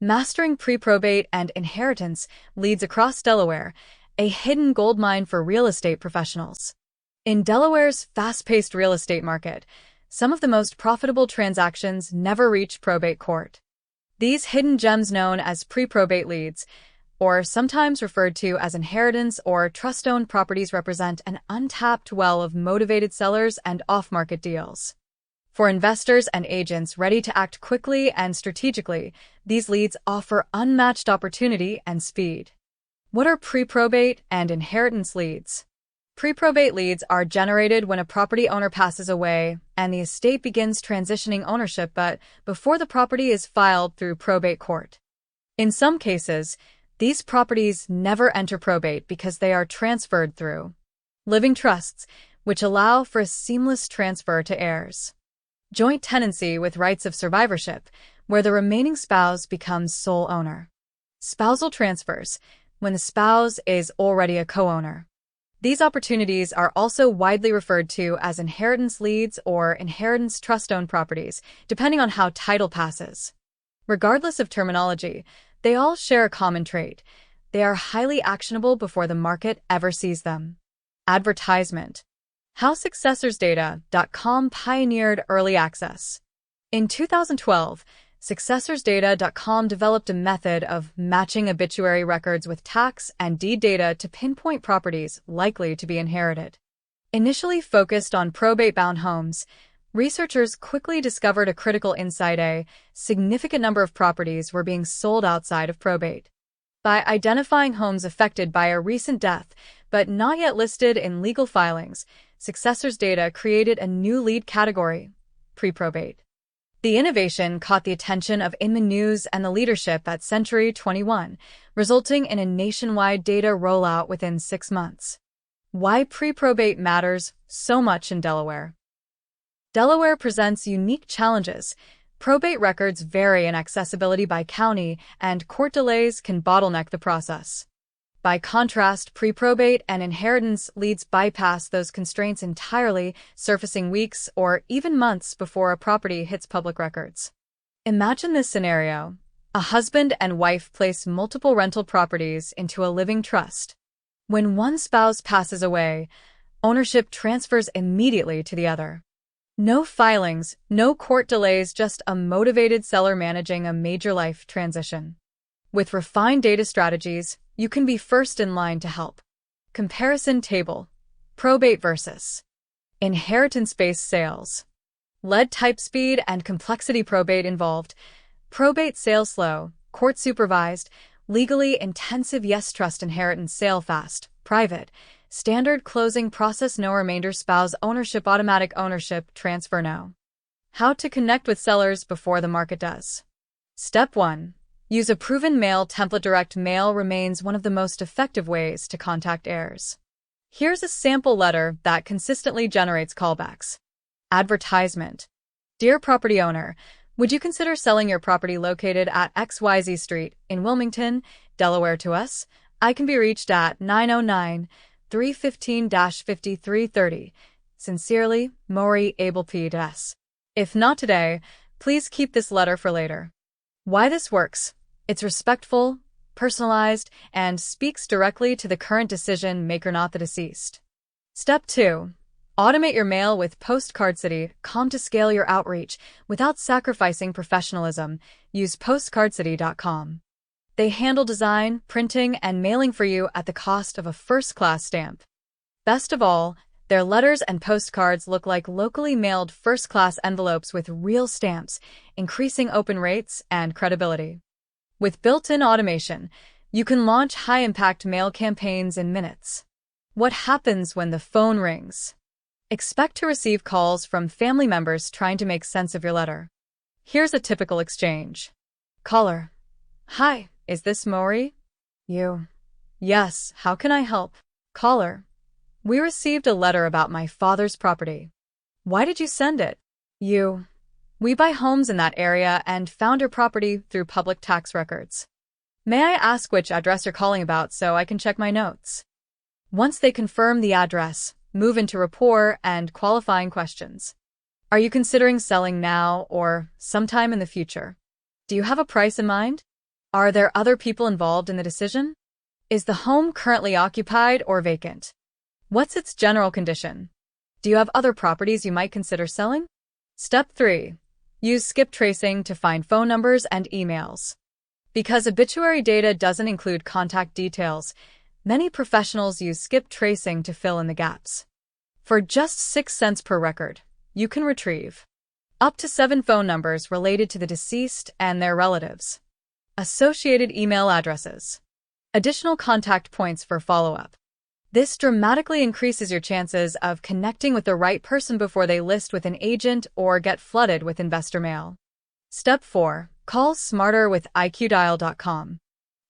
Mastering pre-probate and inheritance leads across Delaware, a hidden goldmine for real estate professionals. In Delaware's fast-paced real estate market, some of the most profitable transactions never reach probate court. These hidden gems, known as pre-probate leads, or sometimes referred to as inheritance or trust-owned properties, represent an untapped well of motivated sellers and off-market deals. For investors and agents ready to act quickly and strategically, these leads offer unmatched opportunity and speed. What are pre-probate and inheritance leads? Pre-probate leads are generated when a property owner passes away and the estate begins transitioning ownership, but before the property is filed through probate court. In some cases, these properties never enter probate because they are transferred through living trusts, which allow for a seamless transfer to heirs. Joint tenancy with rights of survivorship, where the remaining spouse becomes sole owner. Spousal transfers, when the spouse is already a co-owner. These opportunities are also widely referred to as inheritance leads or inheritance trust-owned properties, depending on how title passes. Regardless of terminology, they all share a common trait. They are highly actionable before the market ever sees them. Advertisement. How SuccessorsData.com pioneered early access. In 2012, SuccessorsData.com developed a method of matching obituary records with tax and deed data to pinpoint properties likely to be inherited. Initially focused on probate-bound homes, researchers quickly discovered a critical insight: a significant number of properties were being sold outside of probate. By identifying homes affected by a recent death, but not yet listed in legal filings, Successors Data created a new lead category: pre-probate. The innovation caught the attention of Inman News and the leadership at Century 21, resulting in a nationwide data rollout within 6 months. Why pre-probate matters so much in Delaware. Delaware presents unique challenges. Probate records vary in accessibility by county, and court delays can bottleneck the process. By contrast, pre-probate and inheritance leads bypass those constraints entirely, surfacing weeks or even months before a property hits public records. Imagine this scenario. A husband and wife place multiple rental properties into a living trust. When one spouse passes away, ownership transfers immediately to the other. No filings, no court delays, just a motivated seller managing a major life transition. With refined data strategies, you can be first in line to help. Comparison table. Probate versus inheritance-based sales. Lead type, speed, and complexity. Probate involved. Probate sale slow, court-supervised, legally intensive. Yes. Trust inheritance sale fast, private. Standard closing process, no remainder. Spouse ownership, automatic ownership transfer, no. How to connect with sellers before the market does. Step 1. Use a proven mail template. Direct mail remains one of the most effective ways to contact heirs. Here's a sample letter that consistently generates callbacks. Advertisement. Dear property owner, would you consider selling your property located at XYZ Street in Wilmington, Delaware to us? I can be reached at 909-315-5330. Sincerely, Maury Abel P.S. If not today, please keep this letter for later. Why this works? It's respectful, personalized, and speaks directly to the current decision maker, not the deceased. Step 2. Automate your mail with PostcardCity.com to scale your outreach without sacrificing professionalism. Use PostcardCity.com. They handle design, printing, and mailing for you at the cost of a first-class stamp. Best of all, their letters and postcards look like locally mailed first-class envelopes with real stamps, increasing open rates and credibility. With built-in automation, you can launch high-impact mail campaigns in minutes. What happens when the phone rings? Expect to receive calls from family members trying to make sense of your letter. Here's a typical exchange. Caller. Hi, is this Maury? You. Yes, how can I help? Caller. We received a letter about my father's property. Why did you send it? You. We buy homes in that area and found your property through public tax records. May I ask which address you're calling about so I can check my notes? Once they confirm the address, move into rapport and qualifying questions. Are you considering selling now or sometime in the future? Do you have a price in mind? Are there other people involved in the decision? Is the home currently occupied or vacant? What's its general condition? Do you have other properties you might consider selling? Step 3. Use skip tracing to find phone numbers and emails. Because obituary data doesn't include contact details, many professionals use skip tracing to fill in the gaps. For just 6 cents per record, you can retrieve up to 7 phone numbers related to the deceased and their relatives. Associated email addresses. Additional contact points for follow-up. This dramatically increases your chances of connecting with the right person before they list with an agent or get flooded with investor mail. Step 4. Call smarter with iqdial.com.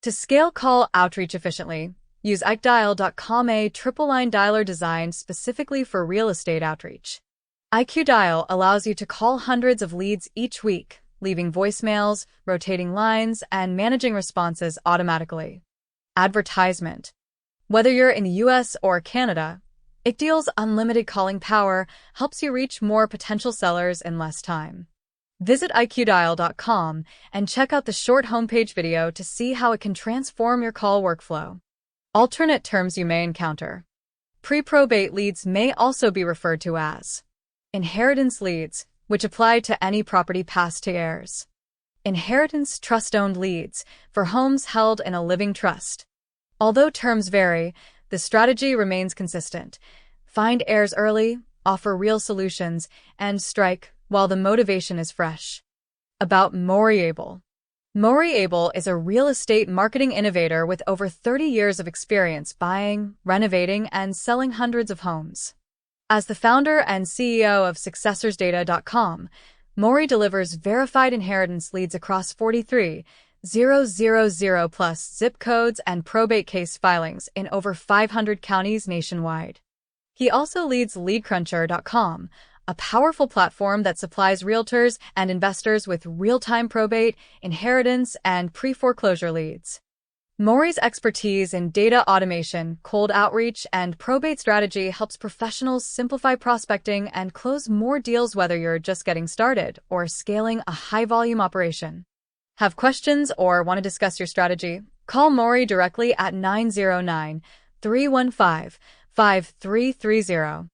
To scale call outreach efficiently, use iqdial.com, a triple-line dialer designed specifically for real estate outreach. iqdial allows you to call hundreds of leads each week, leaving voicemails, rotating lines, and managing responses automatically. Advertisement. Whether you're in the US or Canada, iqdial's unlimited calling power helps you reach more potential sellers in less time. Visit iqdial.com and check out the short homepage video to see how it can transform your call workflow. Alternate terms you may encounter. Pre-probate leads may also be referred to as inheritance leads, which apply to any property passed to heirs. Inheritance trust-owned leads, for homes held in a living trust. Although terms vary, the strategy remains consistent. Find heirs early, offer real solutions, and strike while the motivation is fresh. About Moriable. Moriable is a real estate marketing innovator with over 30 years of experience buying, renovating, and selling hundreds of homes. As the founder and CEO of SuccessorsData.com, Mori delivers verified inheritance leads across 43,000 plus zip codes and probate case filings in over 500 counties nationwide. He also leads LeadCruncher.com, a powerful platform that supplies realtors and investors with real-time probate, inheritance, and pre-foreclosure leads. Mori's expertise in data automation, cold outreach, and probate strategy helps professionals simplify prospecting and close more deals whether you're just getting started or scaling a high-volume operation. Have questions or want to discuss your strategy? Call Mori directly at 909-315-5330.